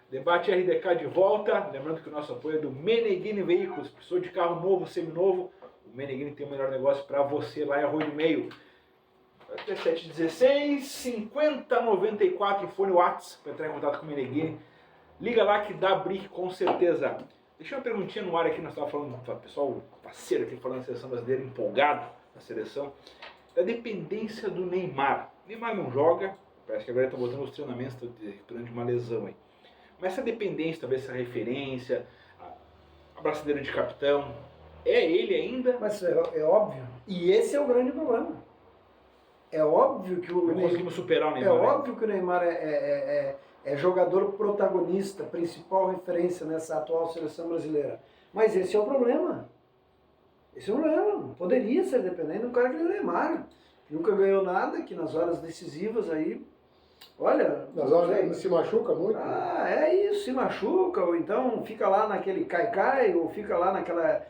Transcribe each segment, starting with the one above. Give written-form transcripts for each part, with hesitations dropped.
Debate RDK de volta. Lembrando que o nosso apoio é do Meneghini Veículos. Precisou de carro novo, seminovo? O Meneghini tem o melhor negócio para você lá em Arroio do Meio. 3716 5094 fone WhatsApp para entrar em contato com o Meneghini. Liga lá que dá brick com certeza. Deixa uma perguntinha no ar aqui, nós estávamos falando, o pessoal parceiro aqui falando da seleção brasileira, empolgado na seleção, da dependência do Neymar. O Neymar não joga, parece que agora ele está voltando aos treinamentos, está recuperando de uma lesão aí. Mas essa dependência, talvez essa referência, a braçadeira de capitão, é ele ainda? Mas é óbvio. E esse é o grande problema. É óbvio que o Não conseguimos superar o Neymar. É óbvio que o Neymar é jogador protagonista, principal referência nessa atual seleção brasileira. Mas esse é o problema. Esse é o problema. Poderia ser dependente de um cara que é o Neymar. Nunca ganhou nada, que nas horas decisivas aí... Olha... Nas horas ele se machuca muito. É isso, se machuca, ou então fica lá naquele cai-cai, ou fica lá naquela...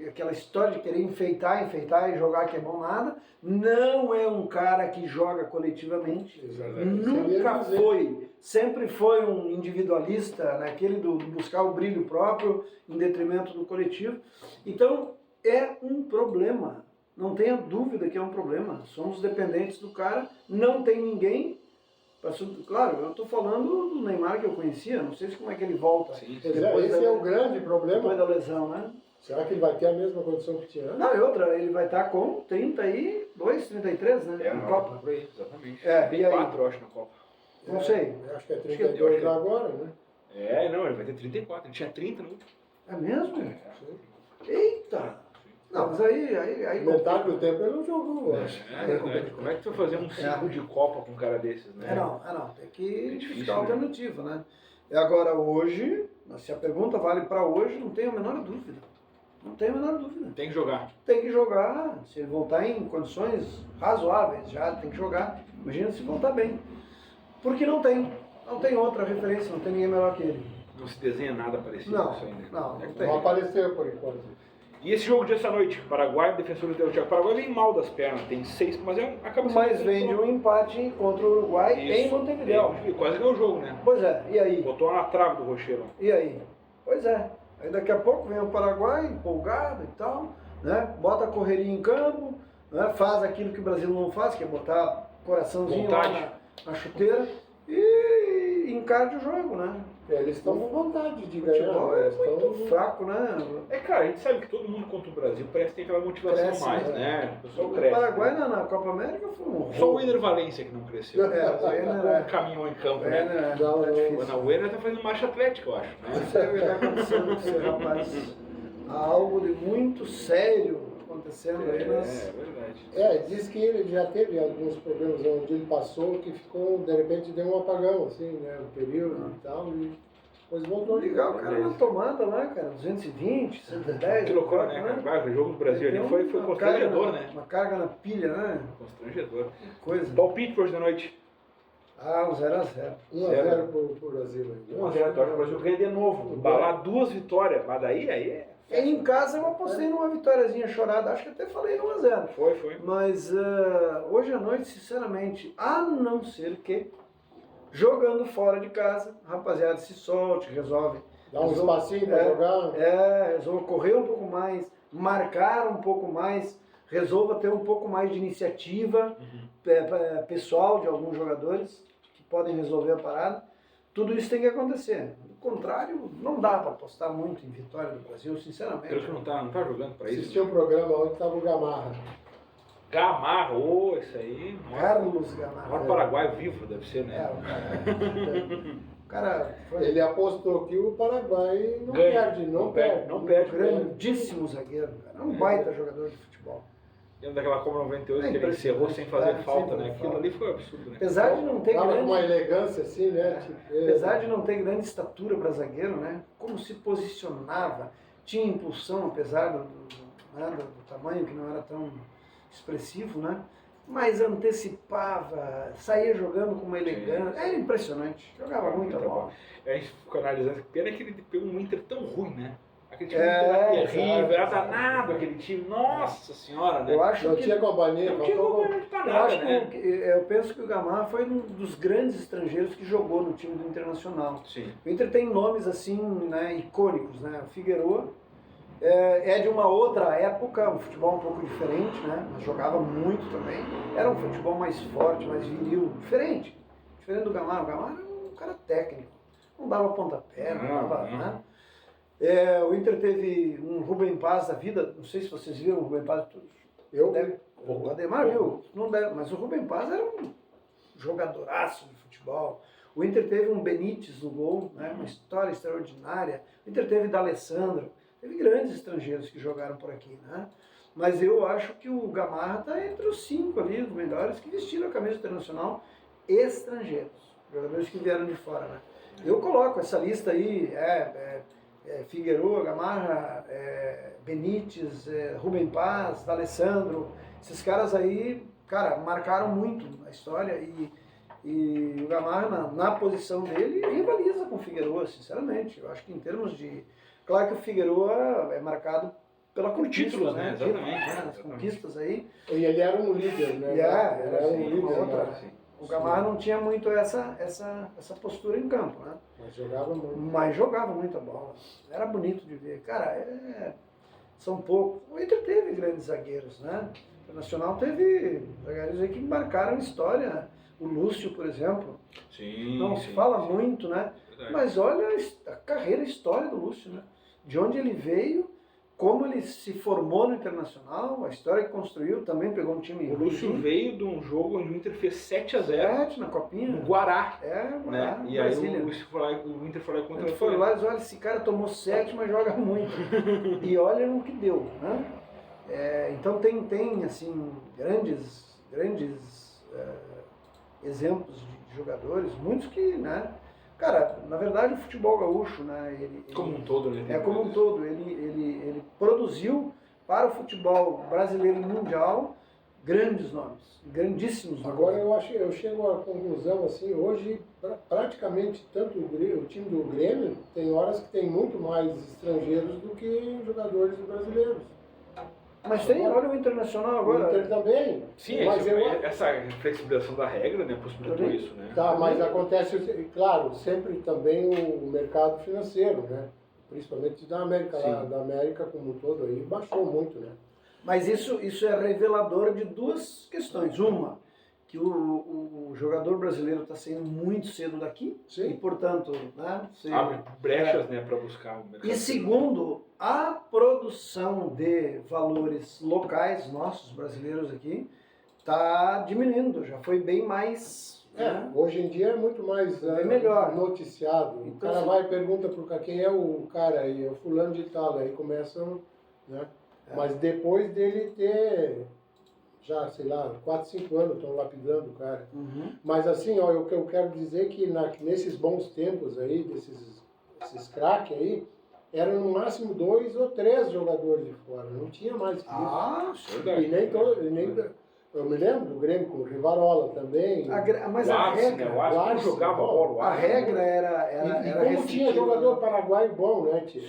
aquela história de querer enfeitar e jogar que é bom nada. Não é um cara que joga coletivamente. Exatamente. Nunca foi. Sempre foi um individualista, naquele do buscar o brilho próprio em detrimento do coletivo. Então, é um problema. Não tenha dúvida que é um problema. Somos dependentes do cara, não tem ninguém. Claro, eu estou falando do Neymar que eu conhecia, não sei como é que ele volta. Sim, esse é o grande problema. Depois da lesão, né? Será que ele vai ter a mesma condição que tinha antes? Não, e outra, ele vai estar com 32, 33, né? Na Copa. Copa. Exatamente. É, tem 4, eu acho, na Copa. Não sei. Acho que é 32 agora, né? Não, ele vai ter 34. Ele tinha 30 no último. É mesmo? Sim. Eita! Não, mas aí metade do tempo ele não jogou, eu acho. É verdade. Como é que tu vai fazer um ciclo de Copa com um cara desses, né? Não. Tem que difícil, buscar alternativa, né? E agora hoje, se a pergunta vale para hoje, não tenho a menor dúvida. Não tenho a menor dúvida. Tem que jogar. Tem que jogar. Se ele voltar em condições razoáveis, já tem que jogar. Imagina se voltar bem. Porque não tem outra referência, não tem ninguém melhor que ele. Não se desenha nada parecido Não, com isso ainda. não É, Não apareceu por enquanto. E esse jogo de essa noite, Paraguai, defensor do Thiago. Paraguai vem mal das pernas, tem 6, mas acaba sendo... Mas vem de um empate contra o Uruguai em Montevideo. E quase ganhou o jogo, né? Pois é, e aí? Botou na trave do Rocheiro. E aí? Pois é. Aí daqui a pouco vem o Paraguai, empolgado e tal, né? Bota a correria em campo, né? Faz aquilo que o Brasil não faz, que é botar coraçãozinho lá na chuteira e encarde o jogo, né? Eles estão com vontade de O ganhar. futebol é Eles muito estão... fraco, né? Cara, a gente sabe que todo mundo contra o Brasil parece que tem aquela motivação Cresce, mais, né? O pessoal cresce. O Paraguai na Copa América foi um horror. Só o Winner Valência que não cresceu. O Winner Caminhou em campo, né? Não, O Winner tá fazendo marcha atlética, eu acho. Né? Isso é o que está acontecendo com esse rapaz. Há algo de muito sério acontecendo aí nas... É verdade. diz que ele já teve alguns problemas onde ele passou que ficou, de repente, deu um apagão, assim, né? Um período e tal, e depois voltou a Ligar o ligar. cara na tomada lá, cara, 220, 110. Que loucura, né, cara? Vai, o jogo do Brasil ali foi constrangedor, né? Uma carga na pilha, né? Constrangedor. Coisa. Palpite para hoje da noite. Um 0x0. 1x0 pro Brasil. 1x0, eu acho que o Brasil ganha de novo. Balar 2 vitórias, mas daí é... Em casa eu apostei numa vitóriazinha chorada, acho que até falei 1x0. Foi. Mas hoje à noite, sinceramente, a não ser que jogando fora de casa, a rapaziada se solte, resolve. Dá um espacinho para jogar. Resolva correr um pouco mais, marcar um pouco mais, resolva ter um pouco mais de iniciativa pessoal de alguns jogadores que podem resolver a parada. Tudo isso tem que acontecer. Do contrário, não dá para apostar muito em vitória do Brasil, sinceramente. Pelo que não tá jogando para isso. Assisti um programa onde estava o Gamarra. Gamarra, isso aí. Carlos Gamarra. Maior Paraguai vivo, deve ser, né? O cara foi Ele apostou que o Paraguai não Ganha. perde, Não perde. grandíssimo zagueiro, cara. Um baita jogador de futebol. Lembra daquela Copa 98 que ele encerrou sem fazer falta, né? Aquilo ali foi um absurdo, né? Apesar de não ter Tava com grande... uma elegância assim, né? Apesar de não ter grande estatura para zagueiro, né? Como se posicionava, tinha impulsão, apesar do tamanho que não era tão expressivo, né? Mas antecipava, saía jogando com uma elegância, era impressionante, jogava muita bola. A gente ficou analisando, pena que ele pegou um Inter tão ruim, né? Aquele time era terrível, era exato. danado aquele time. Nossa senhora, né? Eu acho Não que tinha companhia, Não tinha faltou gol. companhia pra Eu, nada, acho né? eu penso que o Gamarra foi um dos grandes estrangeiros que jogou no time do Internacional. Sim. O Inter tem nomes assim, né, icônicos, né? O Figueroa é de uma outra época, um futebol um pouco diferente, né? Mas jogava muito também. Era um futebol mais forte, mais viril, diferente. Diferente do Gamarra. O Gamarra era um cara técnico. Não dava pontapé, não dava, né? O Inter teve um Rubem Paz da vida, não sei se vocês viram o Rubem Paz. Eu O Ademar viu, não deve, mas o Rubem Paz era um jogadoraço de futebol. O Inter teve um Benítez no gol, né, uma história extraordinária. O Inter teve D'Alessandro, teve grandes estrangeiros que jogaram por aqui, né? Mas eu acho que o Gamarra está entre os 5 ali, os melhores que vestiram a camisa internacional estrangeiros, jogadores que vieram de fora, né? Eu coloco essa lista aí, Figueroa, Gamarra, Benítez, Rubem Paz, D'Alessandro, esses caras aí, cara, marcaram muito a história e o Gamarra, na posição dele, rivaliza com o Figueroa, sinceramente. Eu acho que em termos de... Claro que o Figueroa é marcado pela conquista, títulos, né? Exatamente. As conquistas aí. E ele era um líder, né? Era um sim, líder. outra. Né? O Gamarra não tinha muito essa postura em campo, né? Mas jogava muito. Mas jogava muita bola. Era bonito de ver. Cara, são poucos. O Inter teve grandes zagueiros, né? O Internacional teve zagueiros aí que marcaram a história. O Lúcio, por exemplo. Sim. Não se fala muito, né? Verdade. Mas olha a carreira, a história do Lúcio, né? De onde ele veio, como ele se formou no Internacional, a história que construiu, também pegou um time... O Lúcio veio de um jogo onde o Inter fez 7-0 7 na Copinha. no Guará. Guará, Né? E aí Brasília. o Inter foi lá e A contra gente foi lá e disse, olha, esse cara tomou 7, mas joga muito. E olha no que deu, né? Então tem assim, grandes exemplos de jogadores, muitos que, né? Cara, na verdade o futebol gaúcho, né? Como um todo, né? Como um todo, ele produziu para o futebol brasileiro e mundial grandes nomes, grandíssimos nomes. Agora eu chego à conclusão assim, hoje praticamente tanto o time do Grêmio tem horas que tem muito mais estrangeiros do que jogadores brasileiros. Mas tem, olha o Internacional agora. O Inter também. Sim, mas essa flexibilização da regra, né, possibilitou Também. isso, né? Tá, mas acontece, claro, sempre também o mercado financeiro, né? Principalmente da América, da América como um todo aí, baixou muito, né? Mas isso é revelador de duas questões. Uma, que o jogador brasileiro está saindo muito cedo daqui, Sim. e portanto, né, Abre brechas, né, para buscar o mercado. E segundo, a produção de valores locais, nossos brasileiros aqui, está diminuindo, já foi bem mais... né? Hoje em dia é muito mais melhor. noticiado. O Então, cara vai e pergunta para quem é o cara aí, é o fulano de tal, aí começam, né? Mas depois dele ter, já, sei lá, 4, 5 anos estão lapidando o cara. Uhum. Mas assim, ó, o que eu quero dizer é que nesses bons tempos aí, esses craques aí, eram no máximo 2 ou 3 jogadores de fora, não tinha mais que isso. Verdade. E eu me lembro do Grêmio com o Rivarola também. Mas O a Arce, regra, né? O Arce não jogava bola. O a Arce regra era E como restritiva, tinha jogador né? paraguaio bom, né, tio? Sim,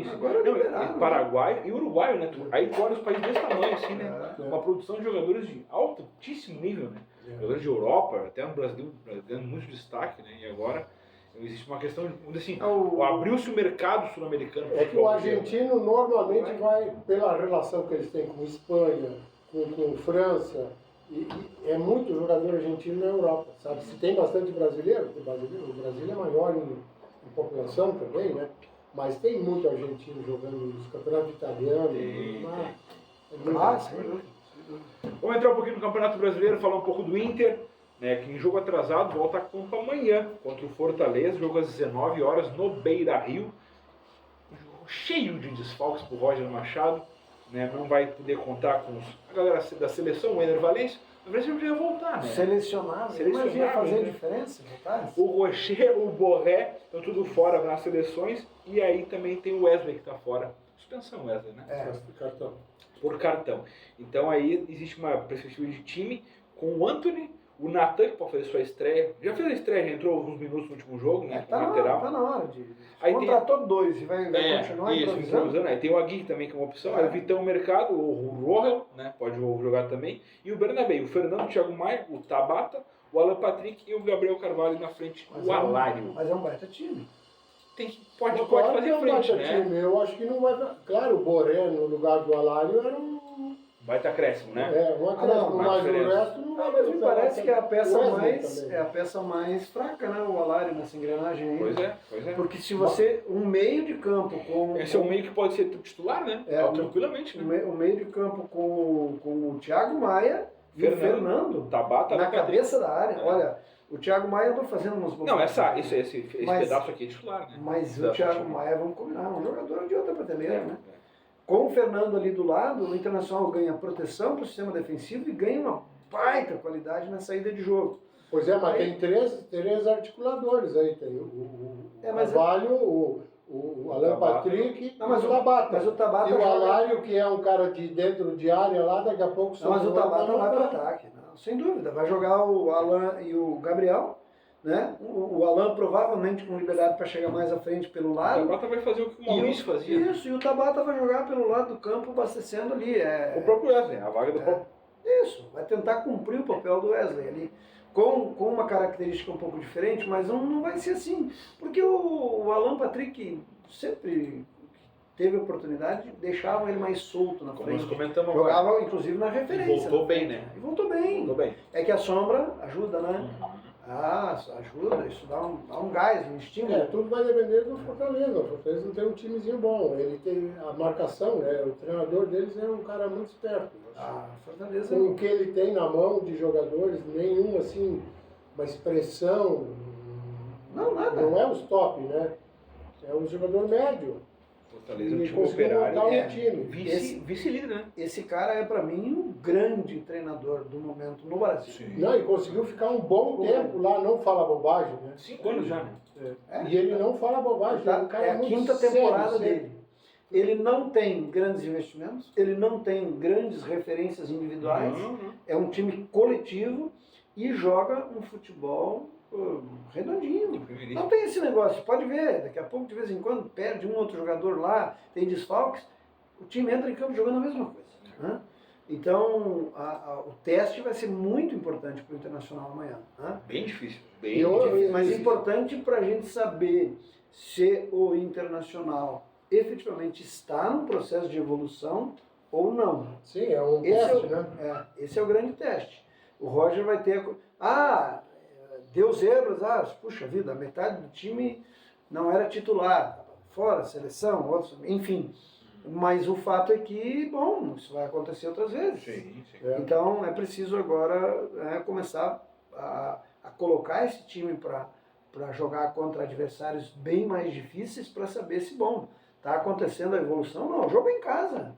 sim. Agora Não, liberaram, e Paraguai e Uruguai, né? Aí tu olha os países desse tamanho, assim, né? Uma produção de jogadores de altíssimo nível, né? Jogadores de Europa, até no Brasil, ganhando muito destaque, né? E agora existe uma questão de, assim, abriu-se o mercado sul-americano. É que o argentino normalmente vai, pela relação que eles têm com Espanha, com França, e é muito jogador argentino na Europa, sabe? Se tem bastante brasileiro, o Brasil é maior em população também, né? Mas tem muito argentino jogando nos campeonatos italianos. Vamos entrar um pouquinho no Campeonato Brasileiro, falar um pouco do Inter, né, que em jogo atrasado volta a campo amanhã contra o Fortaleza, jogo às 19 horas no Beira-Rio. Cheio de desfalques para o Roger Machado, né, não vai poder contar com a galera da seleção, o Ener Valencia. Na verdade, ele já ia voltar, né? Selecionado. Mas ia fazer diferença, votar? O Rocher, o Borré, estão tudo fora nas seleções. E aí também tem o Wesley que está fora. Suspensão, Wesley, né? Cartão. Por cartão. Então aí existe uma perspectiva de time com o Antony, O Natan, que pode fazer sua estreia, já fez a estreia, já entrou alguns minutos no último jogo, né? Tá como lateral. na hora de... Aí Contratou dois e vai continuar isso, improvisando. Aí tem o Agui também, que é uma opção. Aí o Vitão Mercado, o Rohel, né? Pode jogar também. E o Bernabé, o Fernando, o Thiago Maia, o Tabata, o Alan Patrick e o Gabriel Carvalho na frente, o Alário. Mas é um baita time. Pode Claro fazer que é um frente, baita né? time. Eu acho que não vai. Claro, o Boré no lugar do Alário era um. Vai estar acréscimo, né? Um acréscimo, mas o diferença. resto não vai. Mas me parece que é a peça Wesley mais, também. é a peça mais fraca, né? O Alário nessa engrenagem aí. Pois é. Porque se você, um meio de campo com... Esse é um meio que pode ser titular, né? Tranquilamente, né? O meio de campo com o Thiago Maia e o Fernando Tabata, na cabeça da área. É. Olha, o Thiago Maia andou fazendo umas Não, esse Mas- pedaço aqui é titular, né? Mas o Pedaço Thiago time. Maia, vamos combinar, é um jogador de outra prateleira, né? Com o Fernando ali do lado, o Internacional ganha proteção para o sistema defensivo e ganha uma baita qualidade na saída de jogo. Pois é, mas Aí- tem três articuladores aí. Tem o mas- Carvalho, o Alan Tabata. Patrick Não, mas e o o Tabata. Mas o Tabata E o joga- Alário, que é um cara de dentro de área lá, daqui a pouco... Não, mas o sobrou, Tabata não vai para vai. ataque, não, sem dúvida. Vai jogar o Alan e o Gabriel, né? O Alan provavelmente com liberdade para chegar mais à frente pelo O lado. Tabata vai fazer o que o Maurício fazia. né? Isso, e o Tabata vai jogar pelo lado do campo, abastecendo ali. O próprio Wesley, a vaga do próprio. Isso, vai tentar cumprir o papel do Wesley ali. Com uma característica um pouco diferente, mas não vai ser assim. Porque o Alan Patrick sempre teve oportunidade, deixava ele mais solto na Como nós frente. comentamos agora. Jogava, inclusive, na referência. Voltou bem, né? E voltou bem. Tudo bem. É que a sombra ajuda, né? Ajuda, isso dá um gás, um estímulo. Tudo vai depender do Fortaleza. O Fortaleza não tem um timezinho bom. Ele tem a marcação, né? O treinador deles é um cara muito esperto. Fortaleza. Com o que ele tem na mão de jogadores, nenhum assim, uma expressão. Não, nada. Não é os top, né? É um jogador médio. Fortaleza é um E time conseguiu operário. montar um É. time. Vice-líder, né? Esse cara é, pra mim, um grande treinador do momento no Brasil. Não, e conseguiu ficar um bom tempo lá, não fala bobagem, né? 5 anos já, né? E ele não fala bobagem. Tá? um cara É a muito quinta sério, temporada sério. dele. Ele não tem grandes investimentos, ele não tem grandes referências individuais, é um time coletivo e joga um futebol redondinho. Não tem esse negócio, pode ver, daqui a pouco, de vez em quando, perde um outro jogador lá, tem desfalques, o time entra em campo jogando a mesma coisa. Né? Então, o teste vai ser muito importante para o Internacional amanhã. Né? Bem difícil. Bem Eu- difícil. Mas importante para a gente saber se o Internacional efetivamente está num processo de evolução ou não. Sim, é um Esse teste, é, né? esse é o grande teste. O Roger vai ter... deu zebras, puxa vida, a metade do time não era titular, fora, seleção, outros, enfim. Mas o fato é que, bom, isso vai acontecer outras vezes. Sim, sim. É. Então é preciso agora começar a colocar esse time para jogar contra adversários bem mais difíceis para saber se, bom, está acontecendo a evolução. Não, o jogo é em casa.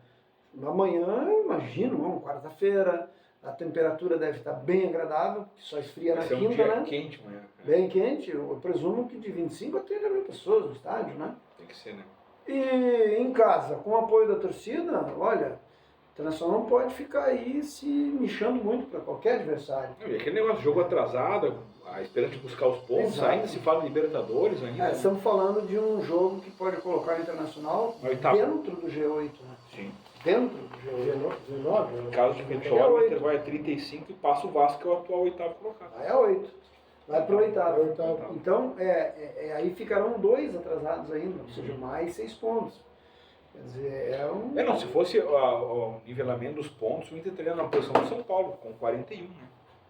Amanhã, eu imagino, quarta-feira, a temperatura deve estar bem agradável, que só esfria na Vai ser um quinta, dia né? quente amanhã. Bem quente, eu presumo que de 25 a 30 mil pessoas no estádio, né? Tem que ser, né? E em casa, com o apoio da torcida, olha, o Internacional não pode ficar aí se mexendo muito para qualquer adversário. Não, e aquele negócio, jogo atrasado, a esperança de buscar os pontos, Exato. ainda se fala de Libertadores ainda. né? Estamos falando de um jogo que pode colocar o Internacional Na oitava. dentro do G8, né? Sim. Dentro do G8. 19, né? No caso de vitória, o Inter vai a 35 e passa o Vasco, que é o atual oitavo colocado. Aí é 8. Vai para o oitavo. Oitavo. Então, aí ficarão 2 atrasados ainda, ou seja, mais 6 pontos. Quer dizer, Não, se fosse o nivelamento dos pontos, o Inter teria na posição do São Paulo, com 41, né?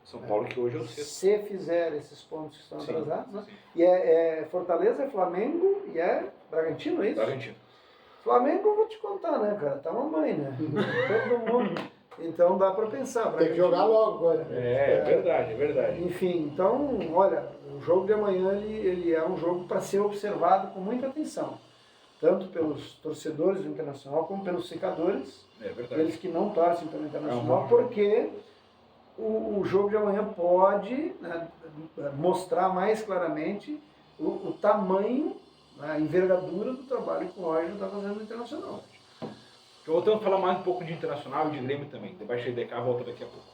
São Paulo que hoje é o sexto. Se fizer esses pontos que estão Sim, atrasados, né? sim. E é Fortaleza, é Flamengo e é Bragantino, é isso? Bragantino. Flamengo eu vou te contar, né, cara? Tá mamãe, né? Todo mundo. Então dá para pensar. Tem que Bragantino. jogar logo, né? É verdade, é verdade. Enfim, então, olha, o jogo de amanhã ele é um jogo para ser observado com muita atenção. Tanto pelos torcedores do Internacional como pelos secadores, É verdade. eles que não torcem pelo É Internacional, um bom porque o jogo de amanhã pode, né, mostrar mais claramente o tamanho, né, a envergadura do trabalho que o Roger está fazendo no Internacional. Voltando a falar mais um pouco de Internacional e de Grêmio também. Debate aí DK volta daqui a pouco.